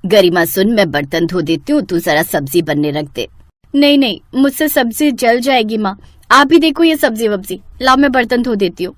गरिमा सुन, मैं बर्तन धो देती हूँ, तू जरा सब्जी बनने रख दे। नहीं नहीं, मुझसे सब्जी जल जाएगी माँ, आप ही देखो ये सब्जी वब्जी, लाओ मैं बर्तन धो देती हूँ।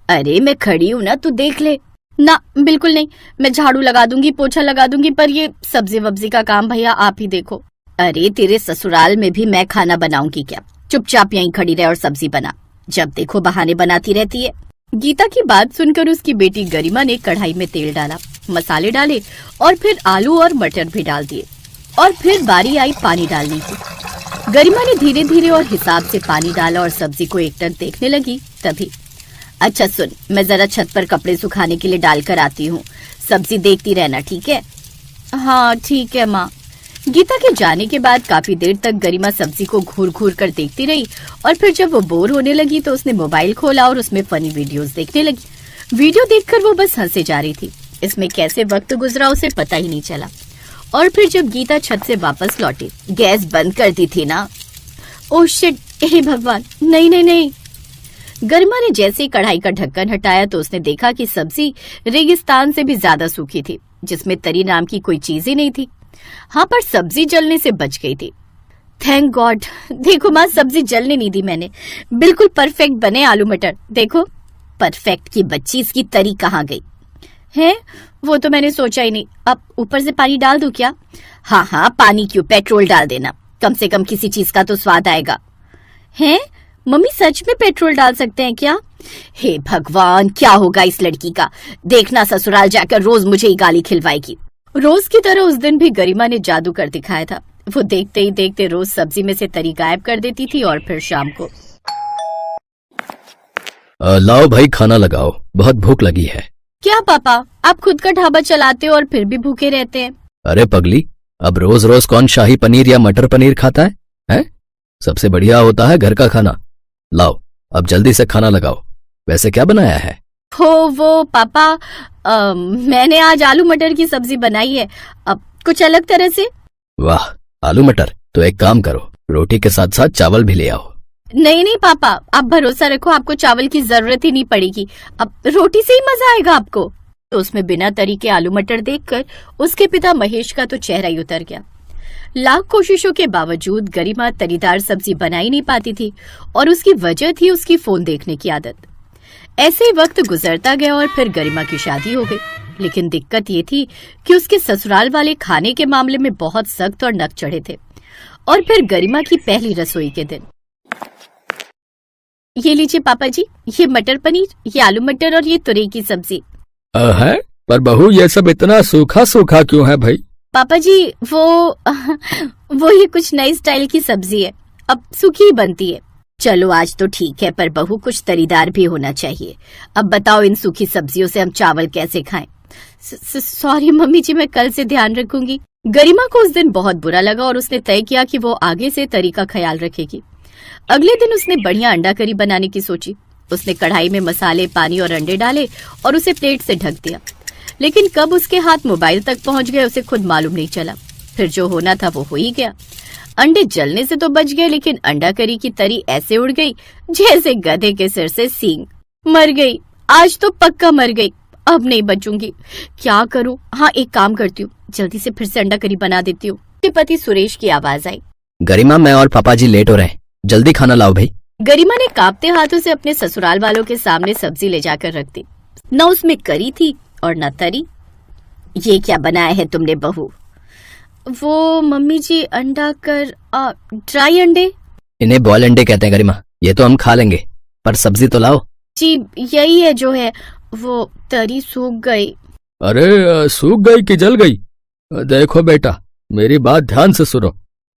अरे मैं खड़ी हूँ ना, तू देख ले। ना बिल्कुल नहीं, मैं झाड़ू लगा दूंगी, पोछा लगा दूंगी, पर ये सब्जी वब्जी का काम भैया आप ही देखो। अरे तेरे ससुराल में भी मैं खाना बनाऊंगी क्या? चुपचाप यहीं खड़ी रहे और सब्जी बना, जब देखो बहाने बनाती रहती है। गीता की बात सुनकर उसकी बेटी गरिमा ने कढ़ाई में तेल डाला, मसाले डाले और फिर आलू और मटर भी डाल दिए और फिर बारी आई पानी डालने की। गरिमा ने धीरे धीरे और हिसाब से पानी डाला और सब्जी को एकटक देखने लगी। तभी अच्छा सुन, मैं जरा छत पर कपड़े सुखाने के लिए डालकर आती हूँ, सब्जी देखती रहना, ठीक है? हाँ ठीक है माँ। गीता के जाने के बाद काफी देर तक गरिमा सब्जी को घूर घूर कर देखती रही और फिर जब वो बोर होने लगी तो उसने मोबाइल खोला और उसमें फनी वीडियोस देखने लगी। वीडियो देखकर वो बस हंसे जा रही थी, इसमें कैसे वक्त गुजरा उसे पता ही नहीं चला। और फिर जब गीता छत से वापस लौटी, गैस बंद कर दी थी ना? ओह शिट, हे भगवान, नहीं नहीं नहीं। गरिमा ने जैसे ही कढ़ाई का ढक्कन हटाया तो उसने देखा कि सब्जी रेगिस्तान से भी ज्यादा सूखी थी, जिसमें तरी नाम की कोई चीज ही नहीं थी। हाँ, पर सब्जी जलने से बच गई थी। Thank God. देखो माँ, सब्जी जलने नहीं दी मैंने, बिल्कुल परफेक्ट बने आलू मटर। देखो, परफेक्ट की बच्ची, इसकी तरी कहाँ गई है? वो तो मैंने सोचा ही नहीं। अब ऊपर से पानी डाल दूं क्या? हाँ हाँ, पानी क्यों, पेट्रोल डाल देना, कम से कम किसी चीज का तो स्वाद आएगा। है मम्मी, सच में पेट्रोल डाल सकते हैं क्या? हे भगवान, क्या होगा इस लड़की का, देखना ससुराल जाकर रोज मुझे ही गाली खिलवाएगी। रोज की तरह उस दिन भी गरिमा ने जादू कर दिखाया था। वो देखते ही देखते रोज सब्जी में से तरी गायब कर देती थी और फिर शाम को लाओ भाई, खाना लगाओ, बहुत भूख लगी है। क्या पापा, आप खुद का ढाबा चलाते हो और फिर भी भूखे रहते हैं? अरे पगली, अब रोज रोज कौन शाही पनीर या मटर पनीर खाता है? हैं? सबसे बढ़िया होता है घर का खाना। लाओ, अब जल्दी से खाना लगाओ। वैसे क्या बनाया है? वो पापा, मैंने आज आलू मटर की सब्जी बनाई है, अब कुछ अलग तरह से। वाह, आलू मटर, तो एक काम करो, रोटी के साथ साथ चावल भी ले आओ। नहीं नहीं पापा, आप भरोसा रखो, आपको चावल की जरूरत ही नहीं पड़ेगी, अब रोटी से ही मजा आएगा आपको। तो उसमें बिना तरी के आलू मटर देखकर उसके पिता महेश का तो चेहरा ही उतर गया। लाख कोशिशों के बावजूद गरिमा तरीदार सब्जी बना ही नहीं पाती थी और उसकी वजह थी उसकी फोन देखने की आदत। ऐसे ही वक्त गुजरता गया और फिर गरिमा की शादी हो गई। लेकिन दिक्कत ये थी कि उसके ससुराल वाले खाने के मामले में बहुत सख्त और नक चढ़े थे। और फिर गरिमा की पहली रसोई के दिन। ये लीजिए पापा जी, ये मटर पनीर, ये आलू मटर और ये तुरई की सब्जी है। पर बहू, ये सब इतना सूखा सूखा क्यों है भाई? पापा जी, वो ये कुछ नई स्टाइल की सब्जी है, अब सूखी ही बनती है। चलो आज तो ठीक है, पर बहू कुछ तरीदार भी होना चाहिए। अब बताओ, इन सूखी सब्जियों से हम चावल कैसे खाएं? सॉरी मम्मी जी, मैं कल से ध्यान रखूंगी। गरिमा को उस दिन बहुत बुरा लगा और उसने तय किया कि वो आगे से तरी का ख्याल रखेगी। अगले दिन उसने बढ़िया अंडा करी बनाने की सोची। उसने कढ़ाई में मसाले, पानी और अंडे डाले और उसे प्लेट से ढक दिया। लेकिन कब उसके हाथ मोबाइल तक पहुंच गए उसे खुद मालूम नहीं चला। फिर जो होना था वो हो ही गया। अंडे जलने से तो बच गए, लेकिन अंडा करी की तरी ऐसे उड़ गई जैसे गधे के सिर से सींग। मर गई, आज तो पक्का मर गई, अब नहीं बचूंगी। क्या करूं? हाँ, एक काम करती हूँ, जल्दी से फिर से अंडा करी बना देती हूँ। उसके पति सुरेश की आवाज आई। गरिमा, मैं और पापा जी लेट हो रहे हैं, जल्दी खाना लाओ भाई। गरिमा ने कांपते हाथों से अपने ससुराल वालों के सामने सब्जी ले जाकर रख दी। न उसमें करी थी और न तरी। ये क्या बनाया है तुमने बहू? वो मम्मी जी, अंडा कर ड्राई अंडे। इन्हें बॉयल अंडे कहते हैं गरिमा, ये तो हम खा लेंगे, पर सब्जी तो लाओ। जी यही है जो है, वो तरी सूख गई। अरे सूख गई कि जल गई? देखो बेटा, मेरी बात ध्यान से सुनो।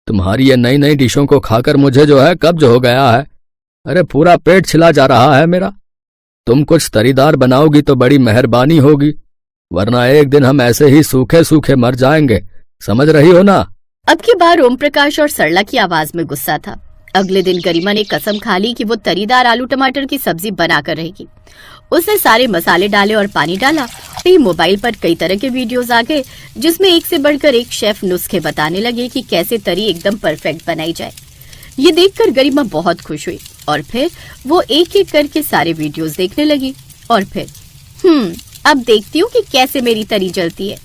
तुम्हारी ये नई नई डिशों को खाकर मुझे जो है कब्ज हो गया है। अरे पूरा पेट छिला जा रहा है मेरा। तुम कुछ तरीदार बनाओगी तो बड़ी मेहरबानी होगी, वरना एक दिन हम ऐसे ही सूखे सूखे मर जाएंगे, समझ रही हो ना? अब की बार ओम प्रकाश और सरला की आवाज में गुस्सा था। अगले दिन गरिमा ने कसम खा ली कि वो तरीदार आलू टमाटर की सब्जी बनाकर रहेगी। उसने सारे मसाले डाले और पानी डाला। ही मोबाइल पर कई तरह के वीडियोस आ गए, जिसमें एक से बढ़कर एक शेफ नुस्खे बताने लगे कि कैसे तरी एकदम परफेक्ट बनाई जाए। ये देखकर गरिमा बहुत खुश हुई और फिर वो एक एक करके सारे वीडियोस देखने लगी। और फिर अब देखती हूँ कि कैसे मेरी तरी जलती है।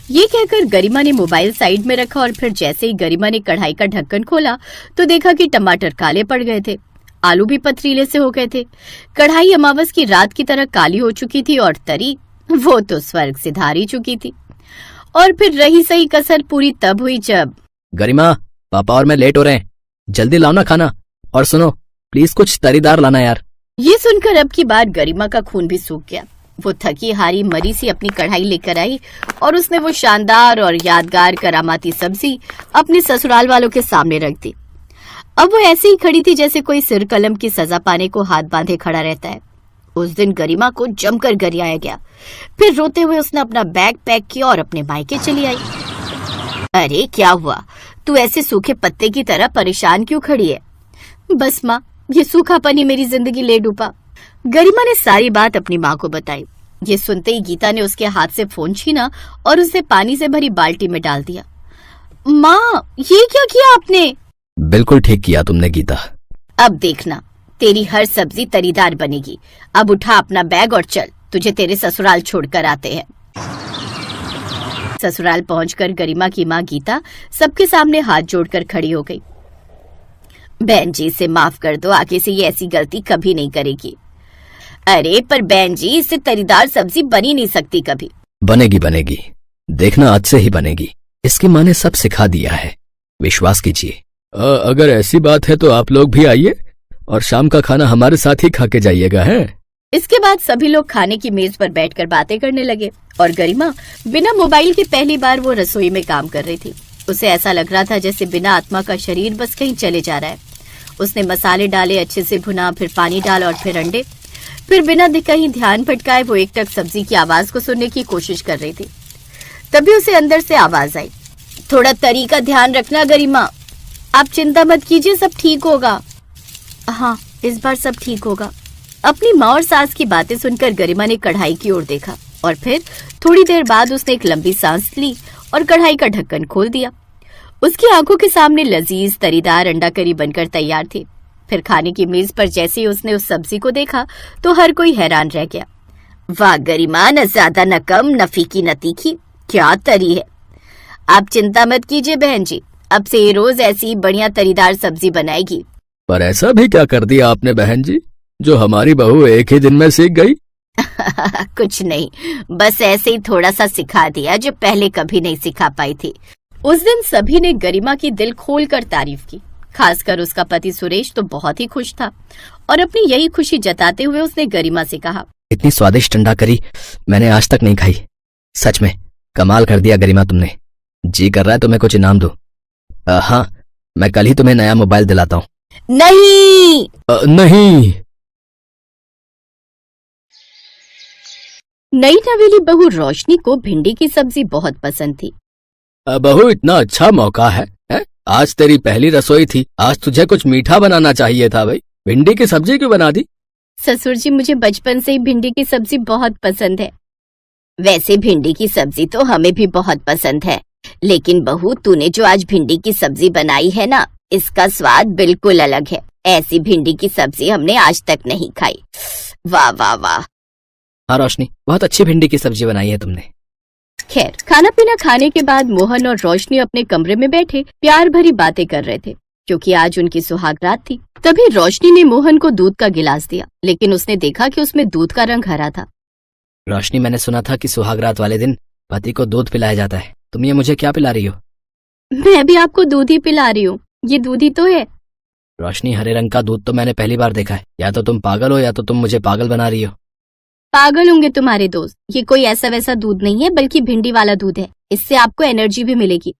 ये कहकर गरिमा ने मोबाइल साइड में रखा और फिर जैसे ही गरिमा ने कढ़ाई का ढक्कन खोला तो देखा कि टमाटर काले पड़ गए थे, आलू भी पथरीले से हो गए थे। कढ़ाई अमावस की रात की तरह काली हो चुकी थी और तरी वो तो स्वर्ग से धार ही चुकी थी। और फिर रही सही कसर पूरी तब हुई जब गरिमा, पापा और मैं लेट हो रहे हैं, जल्दी लाओ ना खाना, और सुनो प्लीज कुछ तरीदार लाना यार। ये सुनकर अब की बार गरिमा का खून भी सूख गया। वो थकी हारी मरी सी अपनी कढ़ाई लेकर आई और उसने वो शानदार और यादगार करामाती सब्जी अपने ससुराल वालों के सामने रख दी। अब वो ऐसे ही खड़ी थी जैसे कोई सिर कलम की सजा पाने को हाथ बांधे खड़ा रहता है। उस दिन गरिमा को जमकर गरियाया गया। फिर रोते हुए उसने अपना बैग पैक किया और अपने मायके चली आई। अरे क्या हुआ, तू ऐसे सूखे पत्ते की तरह परेशान क्यों खड़ी है? बस माँ, ये सूखापन ही मेरी जिंदगी ले डूबा। गरिमा ने सारी बात अपनी माँ को बताई। ये सुनते ही गीता ने उसके हाथ से फोन छीना और उसे पानी से भरी बाल्टी में डाल दिया। माँ, ये क्या किया आपने? बिल्कुल ठीक किया तुमने गीता। अब देखना, तेरी हर सब्जी तरीदार बनेगी। अब उठा अपना बैग और चल, तुझे तेरे ससुराल छोड़कर आते हैं। ससुराल पहुंचकर गरिमा की माँ गीता सबके सामने हाथ जोड़कर खड़ी हो गई। बहन जी, इसे माफ कर दो, आगे से ये ऐसी गलती कभी नहीं करेगी। अरे पर बहन जी, इससे तरीदार सब्जी बन ही नहीं सकती कभी। बनेगी बनेगी, देखना आज से ही बनेगी। इसकी माँ ने सब सिखा दिया है, विश्वास कीजिए। अगर ऐसी बात है तो आप लोग भी आइए और शाम का खाना हमारे साथ ही खा के जाइएगा। है इसके बाद सभी लोग खाने की मेज पर बैठकर बातें करने लगे और गरिमा बिना मोबाइल के पहली बार वो रसोई में काम कर रही थी। उसे ऐसा लग रहा था जैसे बिना आत्मा का शरीर बस कहीं चले जा रहा है। उसने मसाले डाले, अच्छे से भुना, फिर पानी डाला और फिर अंडे। फिर बिना कहीं ध्यान भटकाए वो एक टक सब्जी की आवाज को सुनने की कोशिश कर रही थी। तभी उसे अंदर से आवाज आई, थोड़ा तरी का ध्यान रखना गरिमा, आप चिंता मत कीजिए, सब ठीक होगा। हाँ, इस बार सब ठीक होगा। अपनी माँ और सास की बातें सुनकर गरिमा ने कढ़ाई की ओर देखा और फिर थोड़ी देर बाद उसने एक लंबी सांस ली और कढ़ाई का ढक्कन खोल दिया। उसकी आंखों के सामने लजीज तरीदार अंडा करी बनकर तैयार थी। फिर खाने की मेज पर जैसे ही उसने उस सब्जी को देखा तो हर कोई हैरान रह गया। वाह गरिमा, न ज्यादा न कम, न फीकी न तीखी, क्या तरी है। आप चिंता मत कीजिए बहन जी, अब से ये रोज ऐसी बढ़िया तरीदार सब्जी बनाएगी। पर ऐसा भी क्या कर दिया आपने बहन जी, जो हमारी बहू एक ही दिन में सीख गई? कुछ नहीं, बस ऐसे ही थोड़ा सा सिखा दिया जो पहले कभी नहीं सिखा पाई थी। उस दिन सभी ने गरिमा की दिल खोलकर तारीफ की। खासकर उसका पति सुरेश तो बहुत ही खुश था और अपनी यही खुशी जताते हुए उसने गरिमा से कहा, इतनी स्वादिष्ट अंडा करी मैंने आज तक नहीं खाई। सच में कमाल कर दिया गरिमा तुमने। जी कर रहा है तुम्हें कुछ इनाम दूं। हाँ, मैं कल ही तुम्हें नया मोबाइल दिलाता हूँ। नहीं नहीं। नई नवेली बहू रोशनी को भिंडी की सब्जी बहुत पसंद थी। बहू, इतना अच्छा मौका है? आज तेरी पहली रसोई थी, आज तुझे कुछ मीठा बनाना चाहिए था भाई। भिंडी की सब्जी क्यों बना दी? ससुर जी, मुझे बचपन से ही भिंडी की सब्जी बहुत पसंद है। वैसे भिंडी की सब्जी तो हमें भी बहुत पसंद है, लेकिन बहू तूने जो आज भिंडी की सब्जी बनाई है ना, इसका स्वाद बिल्कुल अलग है। ऐसी भिंडी की सब्जी हमने आज तक नहीं खाई। वाह वाह वाह। हाँ रोशनी, बहुत अच्छी भिंडी की सब्जी बनाई है तुमने। खैर, खाना पीना खाने के बाद मोहन और रोशनी अपने कमरे में बैठे प्यार भरी बातें कर रहे थे, क्योंकि आज उनकी सुहाग रात थी। तभी रोशनी ने मोहन को दूध का गिलास दिया, लेकिन उसने देखा कि उसमें दूध का रंग हरा था। रोशनी, मैंने सुना था कि सुहाग रात वाले दिन पति को दूध पिलाया जाता है, तुम ये मुझे क्या पिला रही हो? मैं भी आपको दूध ही पिला रही हूँ, ये दूध ही तो है। रोशनी, हरे रंग का दूध तो मैंने पहली बार देखा है। या तो तुम पागल हो या तो तुम मुझे पागल बना रही हो। पागल होंगे तुम्हारे दोस्त, ये कोई ऐसा वैसा दूध नहीं है, बल्कि भिंडी वाला दूध है। इससे आपको एनर्जी भी मिलेगी।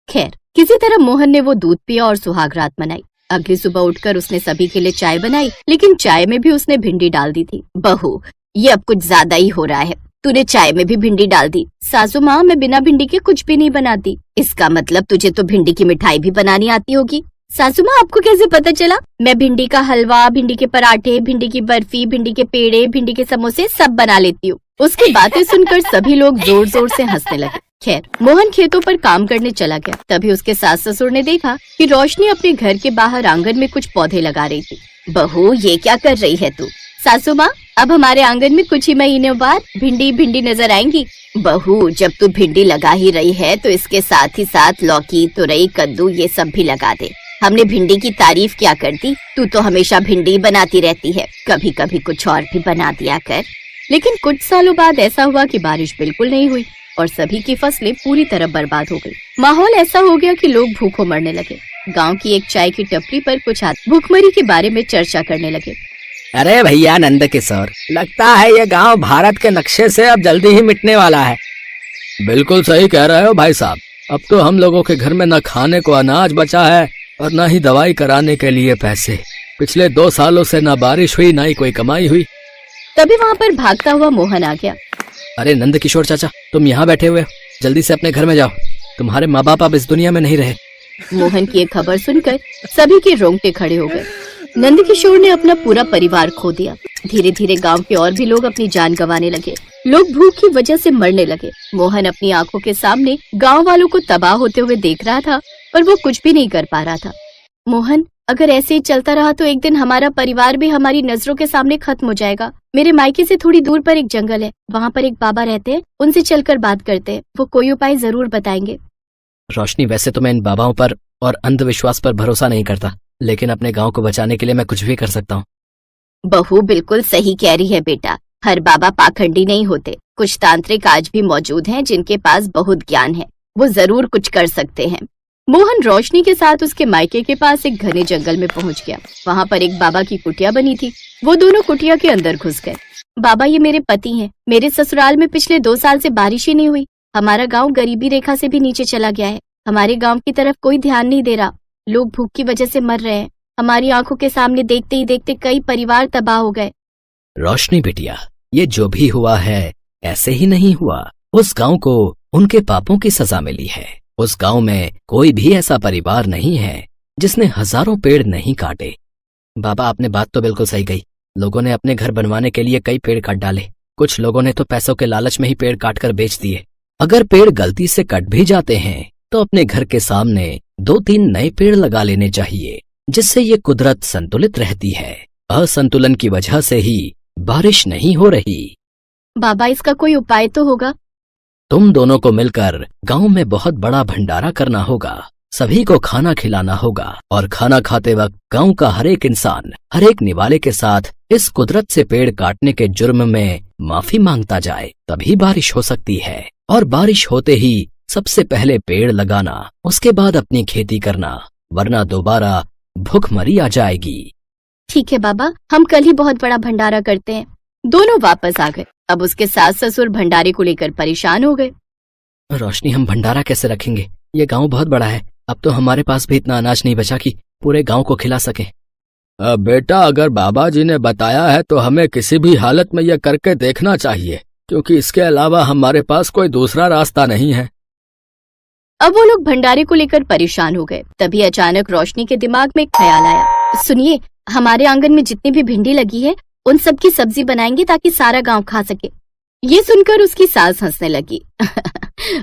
खैर, किसी तरह मोहन ने वो दूध पिया और सुहाग रात मनाई। अगली सुबह उठकर उसने सभी के लिए चाय बनाई, लेकिन चाय में भी उसने भिंडी डाल दी थी। बहू, ये अब कुछ ज्यादा ही हो रहा है, तूने चाय में भी भिंडी डाल दी। सासू माँ, मैं बिना भिंडी के कुछ भी नहीं बनाती। इसका मतलब तुझे तो भिंडी की मिठाई भी बनानी आती होगी। सासू माँ, आपको कैसे पता चला? मैं भिंडी का हलवा, भिंडी के पराठे, भिंडी की बर्फी, भिंडी के पेड़े, भिंडी के समोसे सब बना लेती हूँ। उसकी बातें सुनकर सभी लोग जोर जोर से हंसने लगे। खैर, मोहन खेतों पर काम करने चला गया। तभी उसके सास ससुर ने देखा कि रोशनी अपने घर के बाहर आंगन में कुछ पौधे लगा रही थी। बहू, ये क्या कर रही है तू? सासू माँ, अब हमारे आंगन में कुछ ही महीनों बाद भिंडी भिंडी नजर आएंगी। बहू, जब तू भिंडी लगा ही रही है तो इसके साथ ही साथ लौकी, तुरई, कद्दू ये सब भी लगा दे। हमने भिंडी की तारीफ क्या कर दी, तू तो हमेशा भिंडी बनाती रहती है, कभी कभी कुछ और भी बना दिया कर। लेकिन कुछ सालों बाद ऐसा हुआ कि बारिश बिल्कुल नहीं हुई और सभी की फसलें पूरी तरह बर्बाद हो गई। माहौल ऐसा हो गया कि लोग भूखों मरने लगे। गांव की एक चाय की टपरी पर कुछ आदमी भूखमरी के बारे में चर्चा करने लगे। अरे भैया नंद किशोर, लगता है ये गांव भारत के नक्शे से अब जल्दी ही मिटने वाला है। बिल्कुल सही कह रहे हो भाई साहब। अब तो हम लोगों के घर में न खाने को अनाज बचा है और न ही दवाई कराने के लिए पैसे। पिछले 2 सालों से न बारिश हुई, न ही कोई कमाई हुई। तभी वहाँ पर भागता हुआ मोहन आ गया। अरे नंद किशोर चाचा, तुम यहाँ बैठे हुए हो, जल्दी से अपने घर में जाओ। तुम्हारे माँ बाप अब इस दुनिया में नहीं रहे। मोहन की ये खबर सुनकर सभी के रोंगटे खड़े हो गए। नंदकिशोर ने अपना पूरा परिवार खो दिया। धीरे धीरे गांव के और भी लोग अपनी जान गंवाने लगे। लोग भूख की वजह से मरने लगे। मोहन अपनी आंखों के सामने गांव वालों को तबाह होते हुए देख रहा था, पर वो कुछ भी नहीं कर पा रहा था। मोहन, अगर ऐसे ही चलता रहा तो एक दिन हमारा परिवार भी हमारी नजरों के सामने खत्म हो जाएगा। मेरे मायके से थोड़ी दूर पर एक जंगल है, वहाँ पर एक बाबा रहते हैं, उनसे चलकर बात करते हैं, वो कोई उपाय जरूर बताएंगे। रोशनी, वैसे तो मैं इन बाबाओं पर और अंधविश्वास पर भरोसा नहीं करता, लेकिन अपने गांव को बचाने के लिए मैं कुछ भी कर सकता हूँ। बहू बिल्कुल सही कह रही है बेटा, हर बाबा पाखंडी नहीं होते। कुछ तांत्रिक आज भी मौजूद हैं जिनके पास बहुत ज्ञान है, वो जरूर कुछ कर सकते हैं। मोहन रोशनी के साथ उसके मायके के पास एक घने जंगल में पहुंच गया। वहाँ पर एक बाबा की कुटिया बनी थी। वो दोनों कुटिया के अंदर घुस गए। बाबा, ये मेरे पति हैं। मेरे ससुराल में पिछले 2 साल से बारिश ही नहीं हुई। हमारा गाँव गरीबी रेखा से भी नीचे चला गया है। हमारे गाँव की तरफ कोई ध्यान नहीं दे रहा। लोग भूख की वजह से मर रहे हैं। हमारी आंखों के सामने देखते ही देखते कई परिवार तबाह हो गए। रोशनी बिटिया, ये जो भी हुआ है ऐसे ही नहीं हुआ। उस गांव को उनके पापों की सजा मिली है। उस गांव में कोई भी ऐसा परिवार नहीं है जिसने हजारों पेड़ नहीं काटे। बाबा, आपने बात तो बिल्कुल सही कही। लोगों ने अपने घर बनवाने के लिए कई पेड़ काट डाले। कुछ लोगों ने तो पैसों के लालच में ही पेड़ काटकर बेच दिए। अगर पेड़ गलती से कट भी जाते हैं तो अपने घर के सामने 2-3 नए पेड़ लगा लेने चाहिए, जिससे ये कुदरत संतुलित रहती है। असंतुलन की वजह से ही बारिश नहीं हो रही। बाबा, इसका कोई उपाय तो होगा? तुम दोनों को मिलकर गांव में बहुत बड़ा भंडारा करना होगा। सभी को खाना खिलाना होगा और खाना खाते वक्त गांव का हर एक इंसान हर एक निवाले के साथ इस कुदरत से पेड़ काटने के जुर्म में माफी मांगता जाए, तभी बारिश हो सकती है। और बारिश होते ही सबसे पहले पेड़ लगाना, उसके बाद अपनी खेती करना, वरना दोबारा भूखमरी आ जाएगी। ठीक है बाबा, हम कल ही बहुत बड़ा भंडारा करते हैं। दोनों वापस आ गए। अब उसके सास ससुर भंडारे को लेकर परेशान हो गए। रोशनी, हम भंडारा कैसे रखेंगे? ये गांव बहुत बड़ा है। अब तो हमारे पास भी इतना अनाज नहीं बचा कि पूरे गांव को खिला सके। बेटा, अगर बाबा जी ने बताया है तो हमें किसी भी हालत में यह करके देखना चाहिए, क्योंकि इसके अलावा हमारे पास कोई दूसरा रास्ता नहीं है। अब वो लोग भंडारे को लेकर परेशान हो गए। तभी अचानक रोशनी के दिमाग में एक ख्याल आया। सुनिए, हमारे आंगन में जितनी भी भिंडी लगी है उन सब की सब्जी बनाएंगे ताकि सारा गांव खा सके। ये सुनकर उसकी सास हंसने लगी।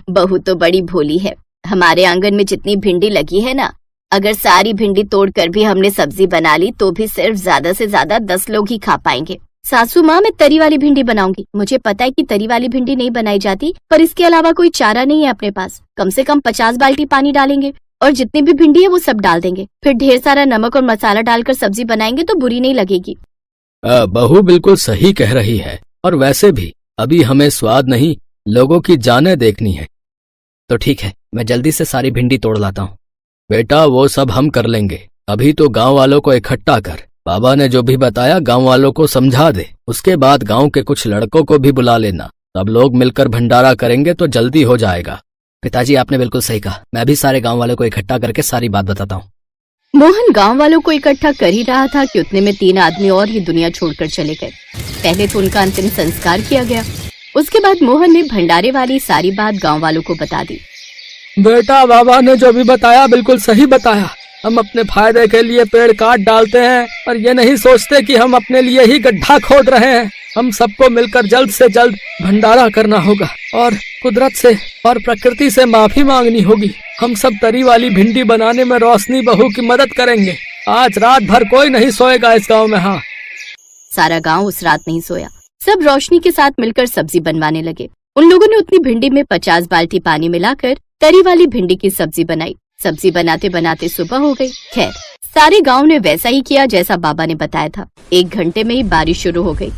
बहू तो बड़ी भोली है। हमारे आंगन में जितनी भिंडी लगी है ना, अगर सारी भिंडी तोड़कर भी हमने सब्जी बना ली तो भी सिर्फ ज्यादा से ज्यादा 10 लोग ही खा पाएंगे। सासू माँ, मैं तरी वाली भिंडी बनाऊंगी। मुझे पता है कि तरी वाली भिंडी नहीं बनाई जाती, पर इसके अलावा कोई चारा नहीं है अपने पास। कम से कम 50 बाल्टी पानी डालेंगे और जितनी भी भिंडी है वो सब डाल देंगे। फिर ढेर सारा नमक और मसाला डालकर सब्जी बनाएंगे तो बुरी नहीं लगेगी। बहू बिल्कुल सही कह रही है, और वैसे भी अभी हमें स्वाद नहीं, लोगों की जानें देखनी है। तो ठीक है, मैं जल्दी से सारी भिंडी तोड़ लाता हूँ। बेटा, वो सब हम कर लेंगे। अभी तो गांव वालों को इकट्ठा कर। बाबा ने जो भी बताया गांव वालों को समझा दे। उसके बाद गांव के कुछ लड़कों को भी बुला लेना। सब लोग मिलकर भंडारा करेंगे तो जल्दी हो जाएगा। पिताजी, आपने बिल्कुल सही कहा। मैं भी सारे गांव वालों को इकट्ठा करके सारी बात बताता हूँ। मोहन गांव वालों को इकट्ठा कर ही रहा था कि उतने में 3 आदमी और ही दुनिया छोड़कर चले गए। पहले तो उनका अंतिम संस्कार किया गया। उसके बाद मोहन ने भंडारे वाली सारी बात गांव वालों को बता दी। बेटा, बाबा ने जो भी बताया बिल्कुल सही बताया। हम अपने फायदे के लिए पेड़ काट डालते हैं और ये नहीं सोचते कि हम अपने लिए ही गड्ढा खोद रहे हैं। हम सबको मिलकर जल्द से जल्द भंडारा करना होगा और कुदरत से और प्रकृति से माफी मांगनी होगी। हम सब तरी वाली भिंडी बनाने में रोशनी बहू की मदद करेंगे। आज रात भर कोई नहीं सोएगा इस गांव में। हाँ, सारा गांव उस रात नहीं सोया। सब रोशनी के साथ मिलकर सब्जी बनवाने लगे। उन लोगों ने उतनी भिंडी में 50 बाल्टी पानी मिलाकर तरी वाली भिंडी की सब्जी बनाई। सब्जी बनाते बनाते सुबह हो गई। खैर, सारे गांव ने वैसा ही किया जैसा बाबा ने बताया था। 1 घंटे में ही बारिश शुरू हो गई।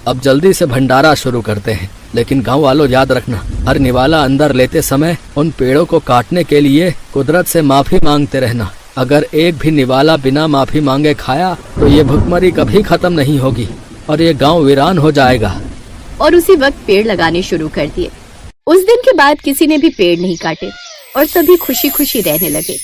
अब जल्दी से भंडारा शुरू करते हैं, लेकिन गांव वालों याद रखना, हर निवाला अंदर लेते समय उन पेड़ों को काटने के लिए कुदरत से माफी मांगते रहना। अगर एक भी निवाला बिना माफी मांगे खाया तो ये भुखमरी कभी खत्म नहीं होगी और ये गांव वीरान हो जाएगा। और उसी वक्त पेड़ लगाने शुरू कर दिए। उस दिन के बाद किसी ने भी पेड़ नहीं काटे और सभी खुशी खुशी रहने लगे।